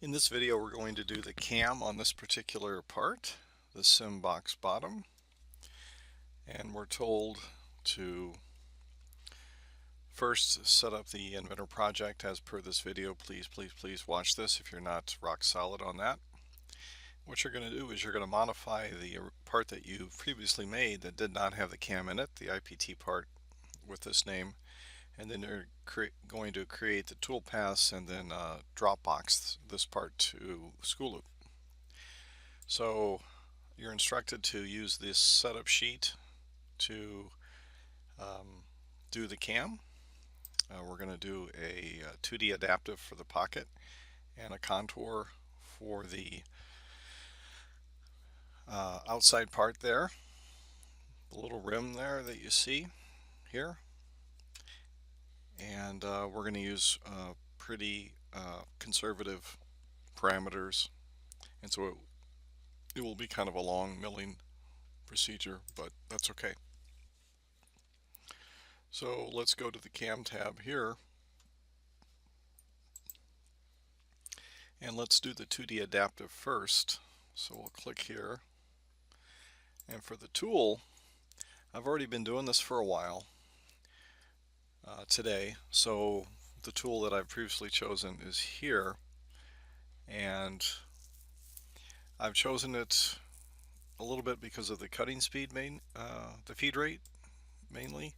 In this video, we're going to do the cam on this particular part, the CIM box bottom, and we're told to first set up the inventor project as per this video. Please watch this if you're not rock solid on that. What you're going to do is you're going to modify the part that you previously made that did not have the cam in it, the IPT part with this name, and then you're going to create the tool paths and then Dropbox this part to school loop. So you're instructed to use this setup sheet to do the cam. We're going to do a 2D adaptive for the pocket and a contour for the outside part there, the little rim there that you see here. And we're going to use pretty conservative parameters, and so it will be kind of a long milling procedure, but that's okay. So let's go to the cam tab here, and let's do the 2D adaptive first. So we'll click here, and for the tool, I've already been doing this for a while today, so the tool that I've previously chosen is here, and I've chosen it a little bit because of the cutting speed, the feed rate mainly,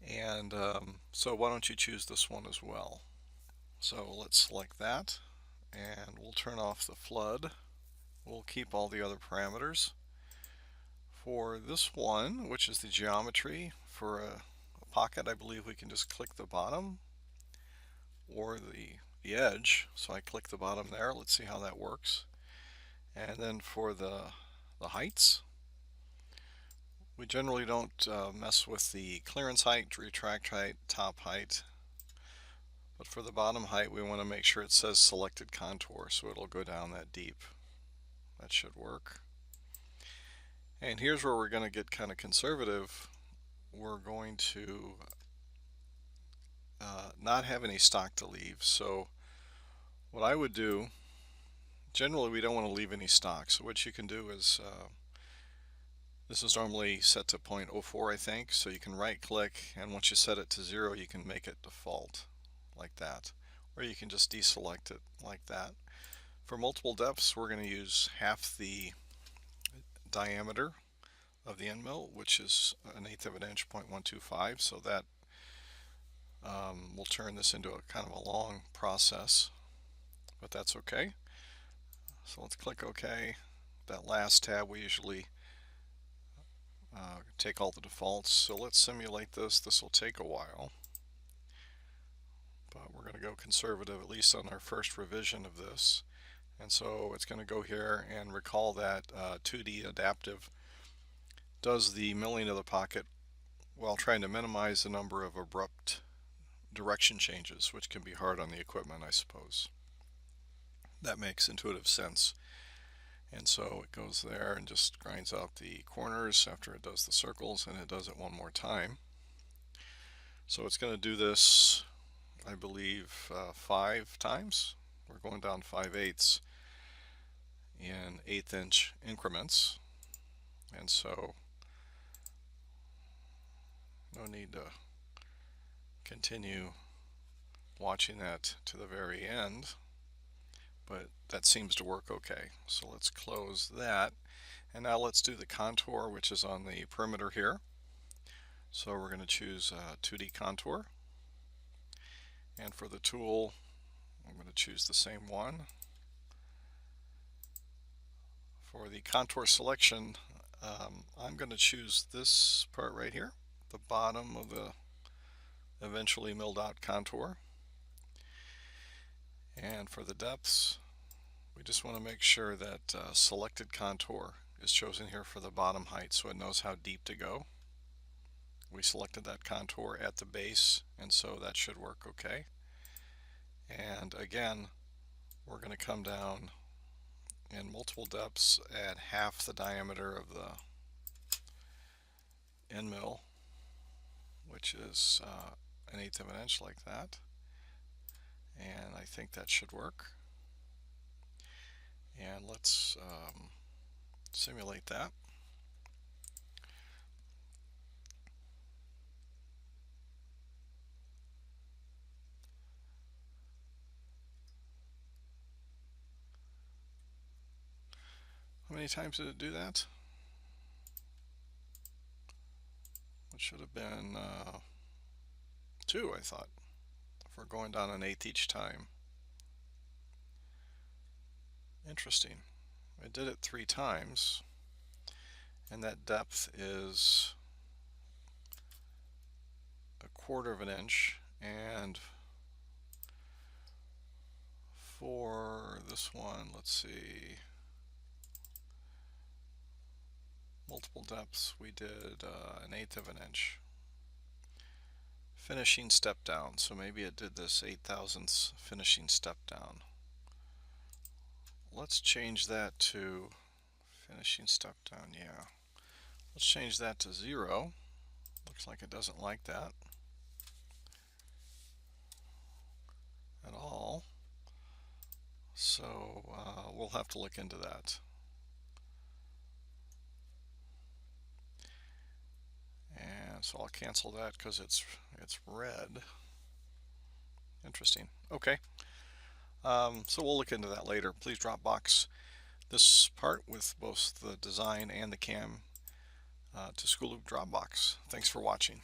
and so why don't you choose this one as well. So let's select that, and we'll turn off the flood. We'll keep all the other parameters. For this one, which is the geometry for a pocket, I believe we can just click the bottom or the edge. So I click the bottom there. Let's see how that works. And then for the heights, we generally don't mess with the clearance height, retract height, top height. But for the bottom height, we want to make sure it says selected contour, so it'll go down that deep. That should work. And here's where we're going to get kind of conservative. We're going to not have any stock to leave. So what I would do, generally we don't want to leave any stock. So what you can do is, this is normally set to 0.04 I think, so you can right click, and once you set it to 0 you can make it default like that, or you can just deselect it like that. For multiple depths, we're going to use half the diameter of the end mill, which is 1/8 of an inch, 0.125, so that will turn this into a kind of a long process, but that's okay. So let's click OK. That last tab, we usually take all the defaults, so let's simulate this. This will take a while, but we're going to go conservative, at least on our first revision of this. And so it's going to go here and recall that 2D adaptive does the milling of the pocket while trying to minimize the number of abrupt direction changes, which can be hard on the equipment, I suppose. That makes intuitive sense. And so it goes there and just grinds out the corners after it does the circles, and it does it one more time. So it's going to do this, I believe, 5 times. We're going down 5/8 in 1/8 inch increments, and so no need to continue watching that to the very end, but that seems to work okay. So let's close that, and now let's do the contour, which is on the perimeter here. So we're going to choose 2D contour, and for the tool I'm going to choose the same one. For the contour selection, I'm going to choose this part right here, the bottom of the eventually milled out contour. And for the depths, we just want to make sure that selected contour is chosen here for the bottom height, so it knows how deep to go. We selected that contour at the base, and so that should work okay. And again, we're going to come down in multiple depths at half the diameter of the end mill, which is 1/8 of an inch like that. And I think that should work. And let's simulate that. How many times did it do that? It should have been 2, I thought, if we're going down an eighth each time. Interesting. I did it 3 times, and that depth is 1/4 of an inch, and for this one, let's see, multiple depths, we did 1/8 of an inch. Finishing step down, so maybe it did this 8/1000ths finishing step down. Let's change that to finishing step down, yeah. Let's change that to 0. Looks like it doesn't like that at all. So we'll have to look into that. And so I'll cancel that because it's red. Interesting. Okay. So we'll look into that later. Please Dropbox this part with both the design and the CAM to School Loop Dropbox. Thanks for watching.